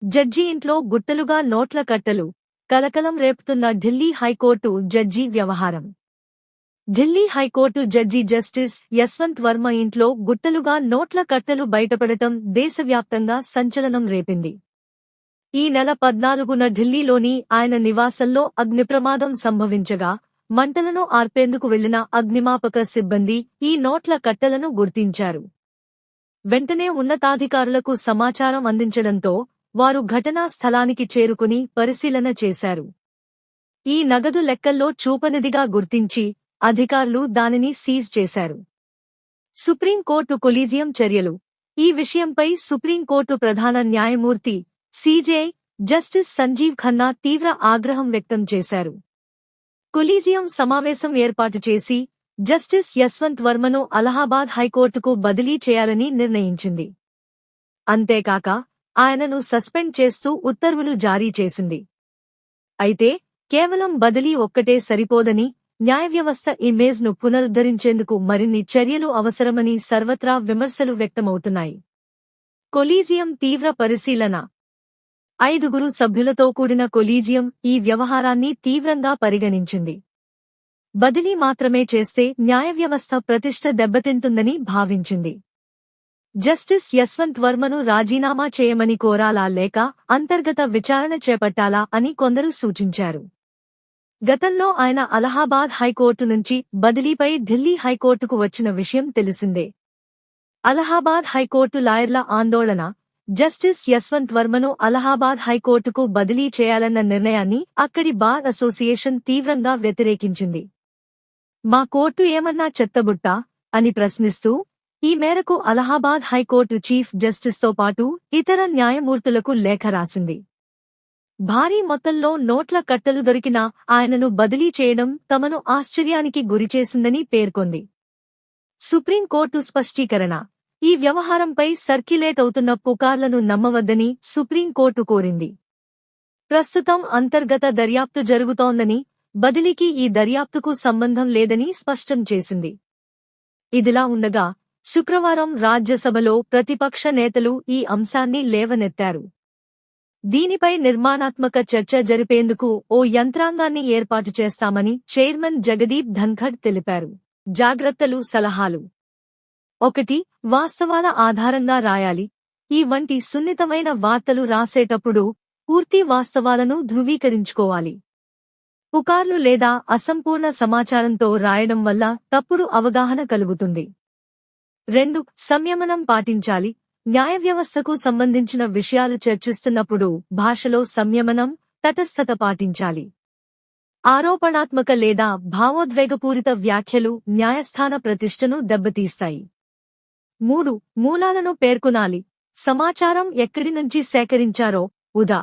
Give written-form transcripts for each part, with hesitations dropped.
Judge ఇంట్లో గుట్టలుగా నోట్ల కట్టలు, కలకలం రేపుతున్న ఢిల్లీ హైకోర్టు జడ్జి వ్యవహారం. Delhi high court judge justice Yashwant Varma ఇంట్లో గుట్టలుగా నోట్ల కట్టలు బయటపడటం దేశవ్యాప్తంగా సంచలనం రేపింది. ఈ నెల 14న ఢిల్లీలోని ఆయన నివాసంలో అగ్నిప్రమాదం సంభవించగా, మంటలను ఆర్పేందుకు వెళ్లిన అగ్నిమాపక సిబ్బంది ఈ నోట్ల కట్టలను గుర్తించారు. వెంటనే ఉన్నతాధికారులకు సమాచారం అందించడంతో వారు ఘటనా స్థలానికి చేరుకుని పరిశీలన చేశారు. ఈ నగదు లెక్కల్లో చూపనిదిగా గుర్తించి అధికారులు దానిని సీజ్ చేశారు. సుప్రీంకోర్టు కొలీజియం చర్యలు. ఈ విషయంపై సుప్రీంకోర్టు ప్రధాన న్యాయమూర్తి సీజేఐ జస్టిస్ సంజీవ్ ఖన్నా తీవ్ర ఆగ్రహం వ్యక్తం చేశారు. కొలీజియం సమావేశం ఏర్పాటు చేసి జస్టిస్ యశ్వంత్ వర్మను అలహాబాద్ హైకోర్టుకు బదిలీ చేయాలని నిర్ణయించింది. అంతేకాక ఆయనను సస్పెండ్ చేస్తూ ఉత్తర్వులు జారీ చేసింది. అయితే కేవలం బదిలీ ఒక్కటే సరిపోదని, న్యాయవ్యవస్థ ఇమేజ్ను పునరుద్ధరించేందుకు మరిన్ని చర్యలు అవసరమని సర్వత్రా విమర్శలు వ్యక్తమవుతున్నాయి. కొలీజియం తీవ్ర పరిశీలన. 5 సభ్యులతో కూడిన కొలీజియం ఈ వ్యవహారాన్ని తీవ్రంగా పరిగణించింది. బదిలీ మాత్రమే చేస్తే న్యాయవ్యవస్థ ప్రతిష్ఠ దెబ్బతింటుందని భావించింది. జస్టిస్ యశ్వంత్ వర్మను రాజీనామా చేయమని కోరాలా లేక అంతర్గత విచారణ చేపట్టాలా అని కొందరు సూచించారు. గతంలో ఆయన అలహాబాద్ హైకోర్టు నుంచి బదిలీపై ఢిల్లీ హైకోర్టుకు వచ్చిన విషయం తెలిసిందే. అలహాబాద్ హైకోర్టు లాయర్ల ఆందోళన. జస్టిస్ యశ్వంత్ వర్మను అలహాబాద్ హైకోర్టుకు బదిలీ చేయాలన్న నిర్ణయాన్ని అక్కడి బార్ అసోసియేషన్ తీవ్రంగా వ్యతిరేకించింది. మా కోర్టు ఏమన్నా చెత్తబుట్టా అని ప్రశ్నిస్తూ ఈ మేరకు అలహాబాద్ హైకోర్టు చీఫ్ జస్టిస్తో పాటు ఇతర న్యాయమూర్తులకు లేఖ రాసింది. భారీ మొత్తంలో నోట్ల కట్టలు దొరికినా ఆయనను బదిలీ చేయడం తమను ఆశ్చర్యానికి గురిచేసిందని పేర్కొంది. సుప్రీంకోర్టు స్పష్టీకరణ. ఈ వ్యవహారంపై సర్క్యులేట్ అవుతున్న పుకార్లను నమ్మవద్దని సుప్రీంకోర్టు కోరింది. ప్రస్తుతం అంతర్గత దర్యాప్తు జరుగుతోందని, బదిలీకి ఈ దర్యాప్తుకు సంబంధం లేదని స్పష్టం చేసింది. ఇదిలా ఉండగా శుక్రవారం రాజ్యసభలో ప్రతిపక్ష నేతలు ఈ అంశాన్ని లేవనెత్తారు. దీనిపై నిర్మాణాత్మక చర్చ జరిపేందుకు ఓ యంత్రాంగాన్ని ఏర్పాటు చేస్తామని చైర్మన్ జగదీప్ ధన్ఖడ్ తెలిపారు. జాగ్రత్తలు, సలహాలు. 1. వాస్తవాల ఆధారంగా రాయాలి. ఈ వంటి సున్నితమైన వార్తలు రాసేటప్పుడు పూర్తి వాస్తవాలను ధృవీకరించుకోవాలి. పుకార్లు లేదా అసంపూర్ణ సమాచారంతో రాయడం వల్ల తప్పుడు అవగాహన కలుగుతుంది. 2. సంయమనం పాటించాలి. న్యాయవ్యవస్థకు సంబంధించిన విషయాలు చర్చిస్తున్నప్పుడు భాషలో సంయమనం, తటస్థత పాటించాలి. ఆరోపణాత్మక లేదా భావోద్వేగపూరిత వ్యాఖ్యలు న్యాయస్థాన ప్రతిష్టను దెబ్బతీస్తాయి. 3. మూలాలను పేర్కొనాలి. సమాచారం ఎక్కడి నుంచి సేకరించారో, ఉదా.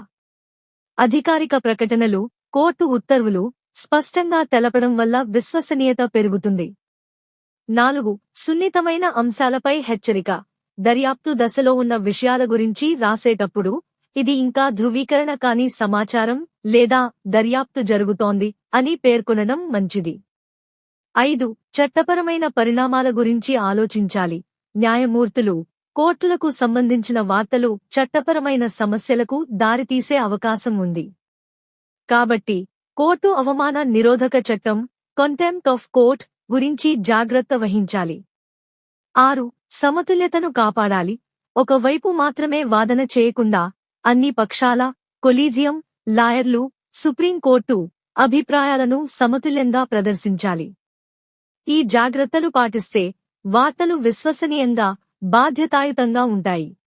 అధికారిక ప్రకటనలు, కోర్టు ఉత్తర్వులు స్పష్టంగా తెలపడం వల్ల విశ్వసనీయత పెరుగుతుంది. 4. సున్నితమైన అంశాలపై హెచ్చరిక. దర్యాప్తు దశలో ఉన్న విషయాల గురించి రాసేటప్పుడు ఇది ఇంకా ధృవీకరణ కాని సమాచారం లేదా దర్యాప్తు జరుగుతోంది అని పేర్కొనడం మంచిది. 5. చట్టపరమైన పరిణామాల గురించి ఆలోచించాలి. న్యాయమూర్తులు, కోర్టులకు సంబంధించిన వార్తలు చట్టపరమైన సమస్యలకు దారితీసే అవకాశం ఉంది. కాబట్టి కోర్టు అవమాన నిరోధక చట్టం, కంటెంప్ట్ ఆఫ్ కోర్ట్ గురించి జాగ్రత్త వహించాలి. 6. సమతుల్యతను కాపాడాలి. ఒకవైపు మాత్రమే వాదన చేయకుండా అన్ని పక్షాల, కొలీజియం, లాయర్లు, సుప్రీంకోర్టు అభిప్రాయాలను సమతుల్యంగా ప్రదర్శించాలి. ఈ జాగ్రత్తలు పాటిస్తే వార్తలు విశ్వసనీయంగా, బాధ్యతాయుతంగా ఉంటాయి.